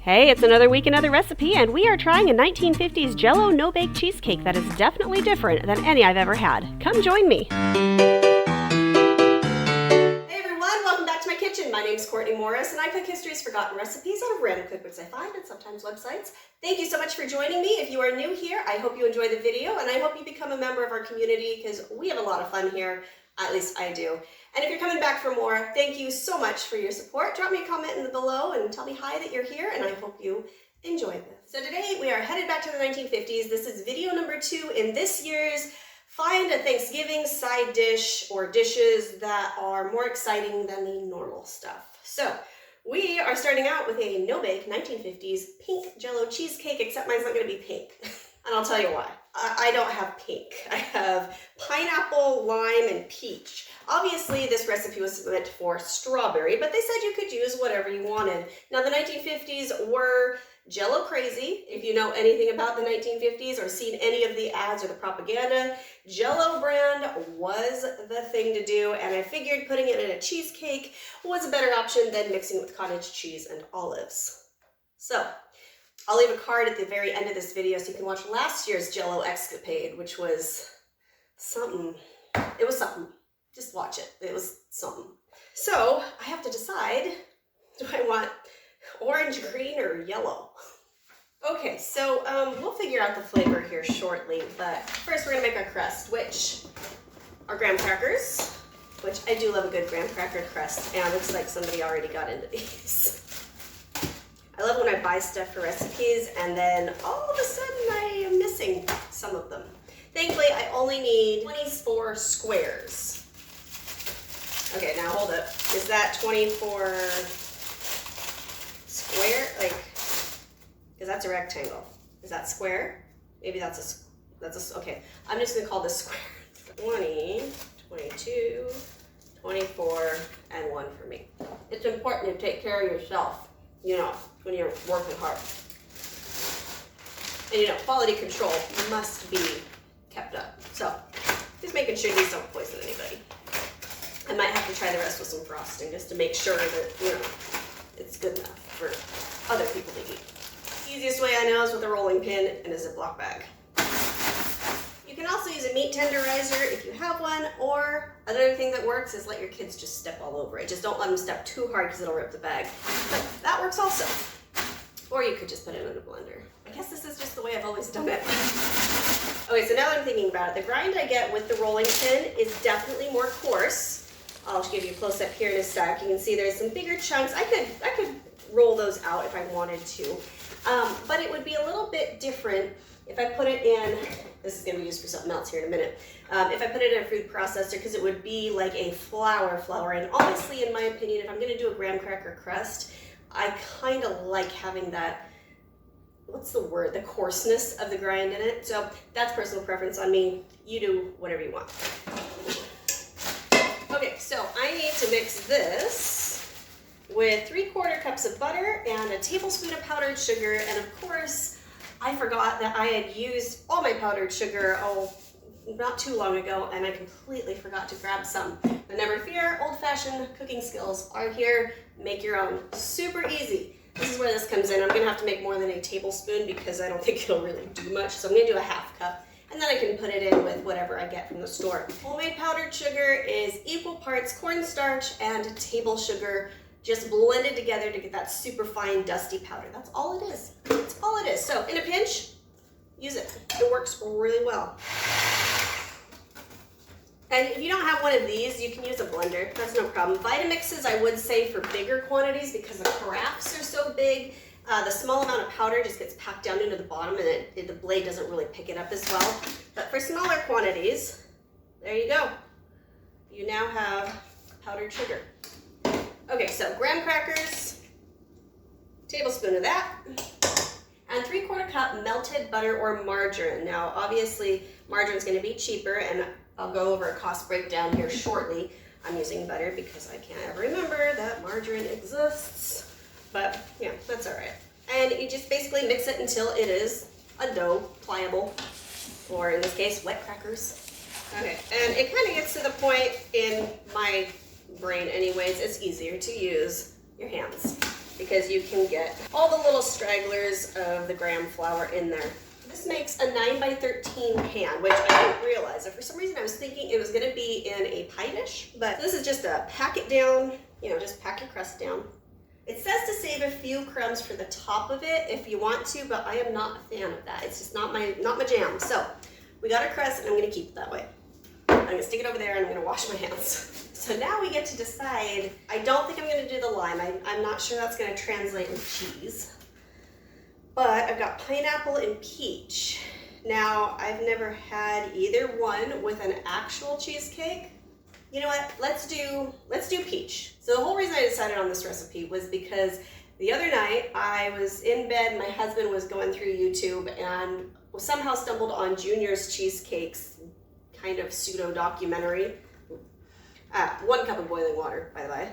Hey, it's another week, another recipe, and we are trying a 1950s Jell-O no-bake cheesecake that is definitely different than any I've ever had. Come join me. Hey everyone, welcome back to my kitchen. My name's Courtney Morris, and I cook history's forgotten recipes out of random cookbooks I find and sometimes websites. Thank you so much for joining me. If you are new here, I hope you enjoy the video, and I hope you become a member of our community because we have a lot of fun here. At least I do. And if you're coming back for more, thank you so much for your support. Drop me a comment in the below and tell me hi that you're here, and I hope you enjoyed this. So today we are headed back to the 1950s. This is video number 2 in this year's Find a Thanksgiving side dish or dishes that are more exciting than the normal stuff. So we are starting out with a no-bake 1950s pink Jell-O cheesecake, except mine's not going to be pink. And I'll tell you why. I don't have pink. I have pineapple, lime, and peach. Obviously, this recipe was meant for strawberry, but they said you could use whatever you wanted. Now, the 1950s were Jell-O crazy. If you know anything about the 1950s or seen any of the ads or the propaganda, Jell-O brand was the thing to do, and I figured putting it in a cheesecake was a better option than mixing it with cottage cheese and olives. So I'll leave a card at the very end of this video so you can watch last year's Jell-O escapade, which was something. It was something. Just watch it. It was something. So I have to decide, do I want orange, green, or yellow? Okay, so we'll figure out the flavor here shortly, but first we're going to make our crust, which are graham crackers, which I do love a good graham cracker crust, and it looks like somebody already got into these. I love when I buy stuff for recipes and then all of a sudden I am missing some of them. Thankfully, I only need 24 squares. Okay, now hold up. Is that 24 square? Like, because that's a rectangle. Is that square? Maybe that's a, okay. I'm just gonna call this square. 20, 22, 24, and 1 for me. It's important to take care of yourself, you know, when you're working hard. And you know, quality control must be kept up. So, just making sure these don't poison anybody. I might have to try the rest with some frosting just to make sure that, you know, it's good enough for other people to eat. The easiest way I know is with a rolling pin and a Ziploc bag. You can also use a meat tenderizer if you have one, or another thing that works is let your kids just step all over it. Just don't let them step too hard because it'll rip the bag. But that works also. Or you could just put it in a blender. I guess this is just the way I've always done it. Okay, so now that I'm thinking about it, the grind I get with the rolling pin is definitely more coarse. I'll give you a close up here in a sec. You can see there's some bigger chunks. I could roll those out if I wanted to, but it would be a little bit different if I put it in. This is going to be used for something else here in a minute. If I put it in a food processor, because it would be like a flour, and honestly, in my opinion, if I'm going to do a graham cracker crust, I kind of like having that, what's the word, the coarseness of the grind in it. So that's personal preference on me. You do whatever you want. Okay, so I need to mix this with 3/4 cups of butter and a tablespoon of powdered sugar. And of course, I forgot that I had used all my powdered sugar, not too long ago, and I completely forgot to grab some. But never fear, old-fashioned cooking skills are here. Make your own. Super easy. This is where this comes in. I'm gonna have to make more than a tablespoon because I don't think it'll really do much. So I'm gonna do a 1/2 cup. And then I can put it in with whatever I get from the store. Homemade powdered sugar is equal parts cornstarch and table sugar, just blended together to get that super fine dusty powder. That's all it is. That's all it is. So in a pinch, use it. It works really well. And if you don't have one of these, you can use a blender. That's no problem. Vitamixes, I would say, for bigger quantities because the carafes are so big. The small amount of powder just gets packed down into the bottom and the blade doesn't really pick it up as well. But for smaller quantities, there you go. You now have powdered sugar. Okay, so graham crackers, tablespoon of that, and 3/4 cup melted butter or margarine. Now, obviously, margarine's gonna be cheaper, and I'll go over a cost breakdown here shortly. I'm using butter because I can't ever remember that margarine exists. But yeah, that's all right. And you just basically mix it until it is a dough, pliable, or in this case, wet crackers. Okay, and it kind of gets to the point in my brain anyways, it's easier to use your hands. because you can get all the little stragglers of the graham flour in there. This makes a 9 by 13 pan, which I didn't realize. For some reason I was thinking it was gonna be in a pie dish, but this is just a pack it down, you know, just pack your crust down. It says to save a few crumbs for the top of it if you want to, but I am not a fan of that. It's just not my jam. So we got our crust and I'm gonna keep it that way. I'm gonna stick it over there and I'm gonna wash my hands. So now we get to decide. I don't think I'm gonna do the lime. I'm not sure that's gonna translate with cheese. But I've got pineapple and peach. Now, I've never had either one with an actual cheesecake. You know what, let's do peach. So the whole reason I decided on this recipe was because the other night I was in bed, my husband was going through YouTube and somehow stumbled on Junior's Cheesecake's kind of pseudo documentary. 1 cup of boiling water, by the way.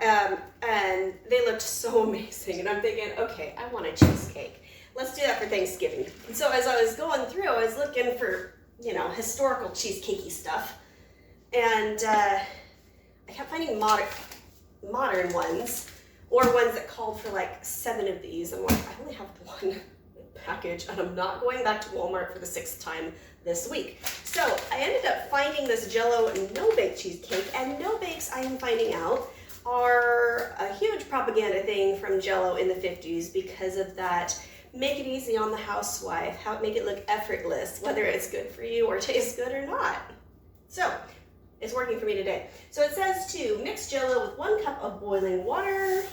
And they looked so amazing, and I'm thinking, okay, I want a cheesecake. Let's do that for Thanksgiving. And so as I was going through, I was looking for, you know, historical cheesecakey stuff, and I kept finding modern ones, or ones that called for like 7 of these. I'm like, I only have 1 package, and I'm not going back to Walmart for the 6th time this week. So I ended up finding this Jello no-bake cheesecake, and no-bakes, I am finding out, are a huge propaganda thing from Jello in the 50s because of that make it easy on the housewife, how make it look effortless, whether it's good for you or tastes good or not. So it's working for me today. So it says to mix Jello with 1 cup of boiling water.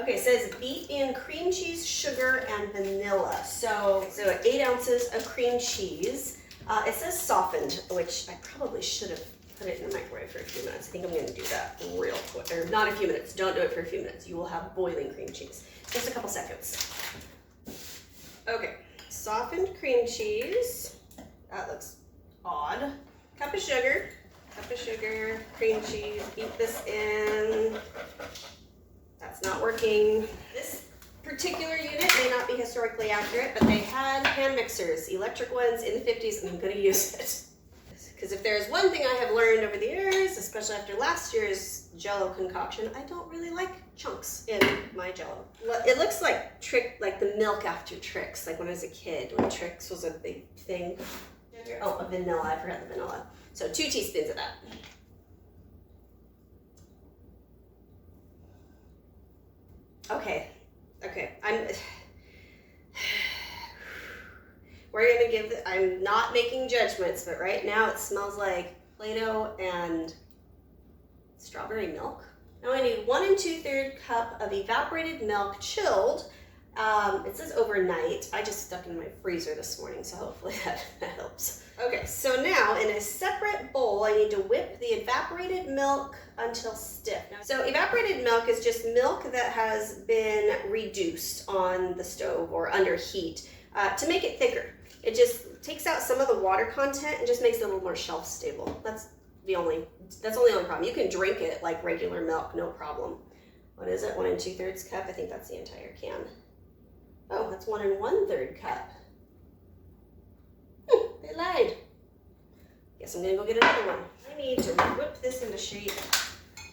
Okay, it says beat in cream cheese, sugar, and vanilla. So 8 ounces of cream cheese. It says softened, which I probably should have put it in the microwave for a few minutes. I think I'm going to do that real quick. Or not a few minutes. Don't do it for a few minutes. You will have boiling cream cheese. Just a couple seconds. Okay, softened cream cheese. That looks odd. Cup of sugar, cream cheese. Beat this in. That's not working. This particular unit may not be historically accurate, but they had hand mixers, electric ones in the 50s, and I'm going to use it. Because if there's one thing I have learned over the years, especially after last year's Jello concoction, I don't really like chunks in my Jello. It looks like the milk after Trix, like when I was a kid, when Trix was a big thing. Oh, a vanilla, I forgot the vanilla. So 2 teaspoons of that. Okay, I'm not making judgments, but right now it smells like Play-Doh and strawberry milk. Now I need 1 2/3 cup of evaporated milk, chilled. It says overnight. I just stuck it in my freezer this morning, so hopefully that helps. Okay, so now in a separate bowl, I need to whip the evaporated milk until stiff. So evaporated milk is just milk that has been reduced on the stove or under heat to make it thicker. It just takes out some of the water content and just makes it a little more shelf stable. That's the only problem. You can drink it like regular milk, no problem. What is it, 1 2/3 cup? I think that's the entire can. Oh, that's 1 1/3 cup. They lied. Guess I'm gonna go get another one. I need to whip this into shape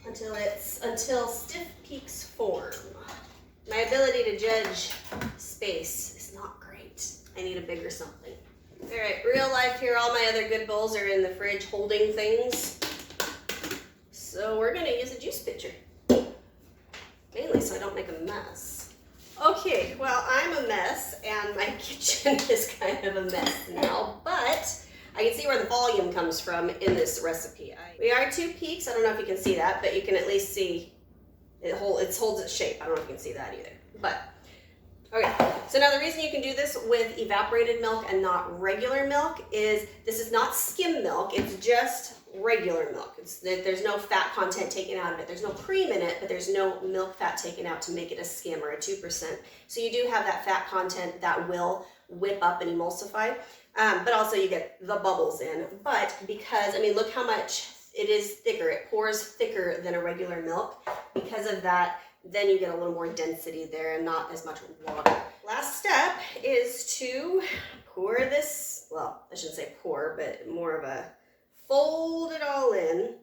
until stiff peaks form. My ability to judge space is not great. I need a bigger something. All right, real life here, all my other good bowls are in the fridge holding things. So we're gonna use a juice pitcher. Mainly so I don't make a mess. Okay, well, I'm a mess and my kitchen is kind of a mess now, but I can see where the volume comes from in this recipe. We are 2 peaks. I don't know if you can see that, but you can at least see it holds its shape. I don't know if you can see that either. But okay, so now the reason you can do this with evaporated milk and not regular milk is this is not skim milk. It's just regular milk. There's no fat content taken out of it. There's no cream in it, but there's no milk fat taken out to make it a skim or a 2%. So you do have that fat content that will whip up and emulsify, but also you get the bubbles in. But because, I mean, look how much it is thicker. It pours thicker than a regular milk. Because of that, then you get a little more density there and not as much water. Last step is to pour this, well, I shouldn't say pour, but more of a fold it all in.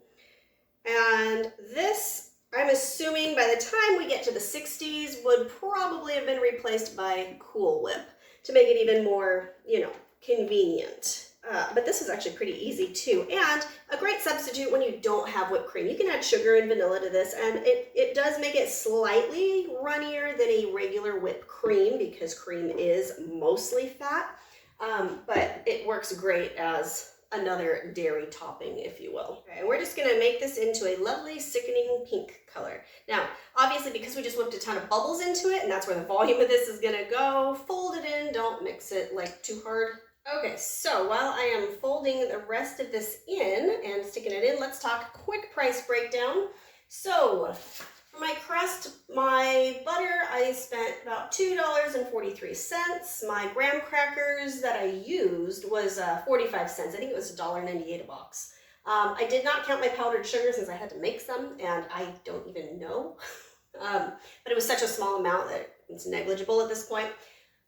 And this I'm assuming by the time we get to the 60s would probably have been replaced by Cool Whip to make it even more, you know, convenient. But this is actually pretty easy too, and a great substitute when you don't have whipped cream. You can add sugar and vanilla to this, and it does make it slightly runnier than a regular whipped cream because cream is mostly fat, but it works great as another dairy topping, if you will. Okay, and we're just gonna make this into a lovely sickening pink color. Now, obviously, because we just whipped a ton of bubbles into it, and that's where the volume of this is gonna go, fold it in, don't mix it like too hard. Okay, so while I am folding the rest of this in and sticking it in, let's talk quick price breakdown. So for my crust, my butter, I spent about $2.43. My graham crackers that I used was 45 cents. I think it was $1.98 a box. I did not count my powdered sugar since I had to make some, and I don't even know. But it was such a small amount that it's negligible at this point.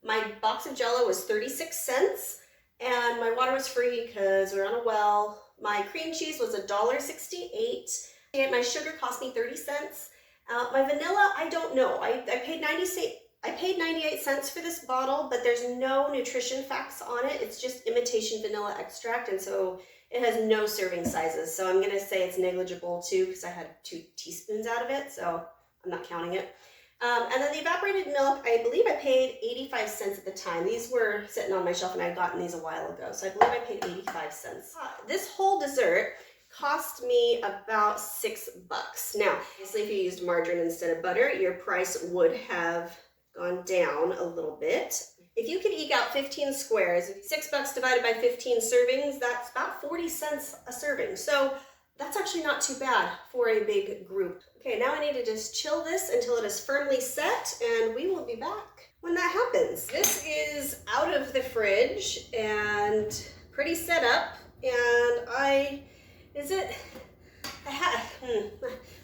My box of Jello was 36 cents. And my water was free because we're on a well. My cream cheese was $1.68. And my sugar cost me 30 cents. My vanilla, I don't know. I paid 98 cents for this bottle, but there's no nutrition facts on it. It's just imitation vanilla extract, and so it has no serving sizes. So I'm gonna say it's negligible too because I had 2 teaspoons out of it, so I'm not counting it. And then the evaporated milk, I believe I paid 85 cents at the time. These were sitting on my shelf and I had gotten these a while ago. So I believe I paid 85 cents. This whole dessert cost me about $6. Now, obviously if you used margarine instead of butter, your price would have gone down a little bit. If you could eke out 15 squares, $6 divided by 15 servings, that's about 40 cents a serving. So that's actually not too bad for a big group. Okay, now I need to just chill this until it is firmly set, and we will be back when that happens. This is out of the fridge and pretty set up, and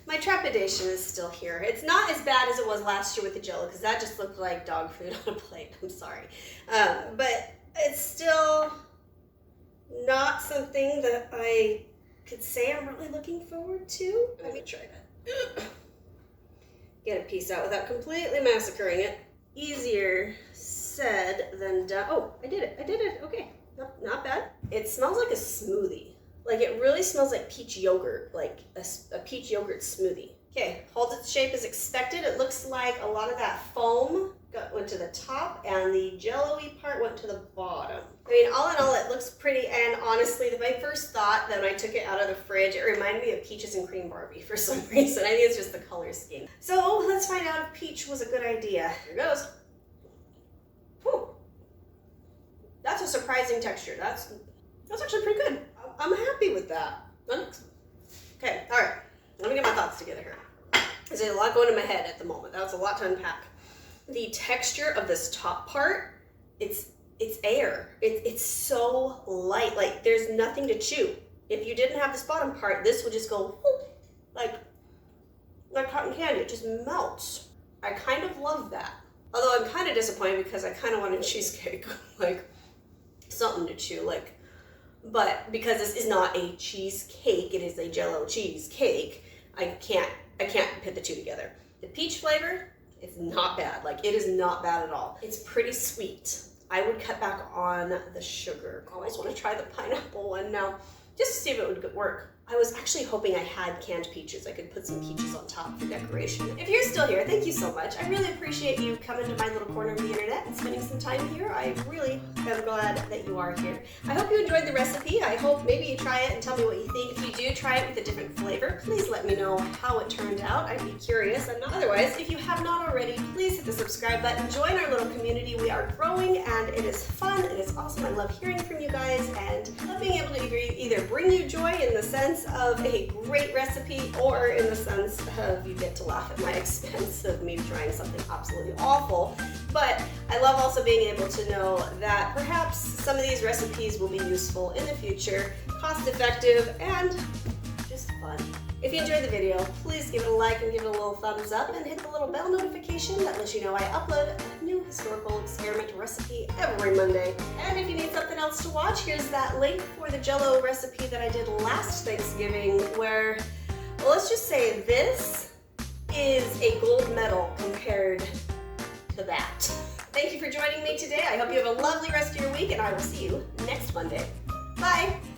my trepidation is still here. It's not as bad as it was last year with the Jello, because that just looked like dog food on a plate. I'm sorry. But it's still not something that I could say I'm really looking forward to. Let me try that. Get a piece out without completely massacring it. Easier said than done. Oh, I did it. Okay, not bad. It smells like a smoothie. Like it really smells like peach yogurt, like a peach yogurt smoothie. Okay, holds its shape as expected. It looks like a lot of that foam went to the top and the jello-y part went to the bottom. I mean, all in all, it looks pretty, and honestly, my first thought that when I took it out of the fridge, it reminded me of Peaches and Cream Barbie for some reason. I think it's just the color scheme. So let's find out if peach was a good idea. Here goes. Whew. That's a surprising texture. That's actually pretty good. I'm happy with that. Okay, all right. Let me get my thoughts together here. There's a lot going in my head at the moment. That was a lot to unpack. The texture of this top part, it's air. It's so light. Like there's nothing to chew. If you didn't have this bottom part, this would just go whoop, like cotton candy. It just melts. I kind of love that. Although I'm kind of disappointed because I kind of wanted cheesecake, like something to chew, like. But because this is not a cheesecake, it is a Jello cheesecake. I can't put the two together. The peach flavor, it's not bad. Like it is not bad at all. It's pretty sweet. I would cut back on the sugar. I always want to try the pineapple one now, just to see if it would work. I was actually hoping I had canned peaches. I could put some peaches on top for decoration. If you're still here, thank you so much. I really appreciate you coming to my little corner of the internet and spending some time here. I really am glad that you are here. I hope you enjoyed the recipe. I hope maybe you try it and tell me what you think. If you do try it with a different flavor, please let me know how it turned out. I'd be curious. Otherwise, if you have not already, please hit the subscribe button. Join our little community. We are growing and it is fun. It is awesome. I love hearing from you guys and love being able to either bring you joy in the sense of a great recipe or in the sense of you get to laugh at my expense of me trying something absolutely awful. But I love also being able to know that perhaps some of these recipes will be useful in the future, cost effective, and just fun. If you enjoyed the video, please give it a like and give it a little thumbs up and hit the little bell notification that lets you know I upload a new historical experiment recipe every Monday. And if you need something else to watch, here's that link for the Jello recipe that I did last Thanksgiving where, well, let's just say this is a gold medal compared to that. Thank you for joining me today. I hope you have a lovely rest of your week, and I will see you next Monday. Bye.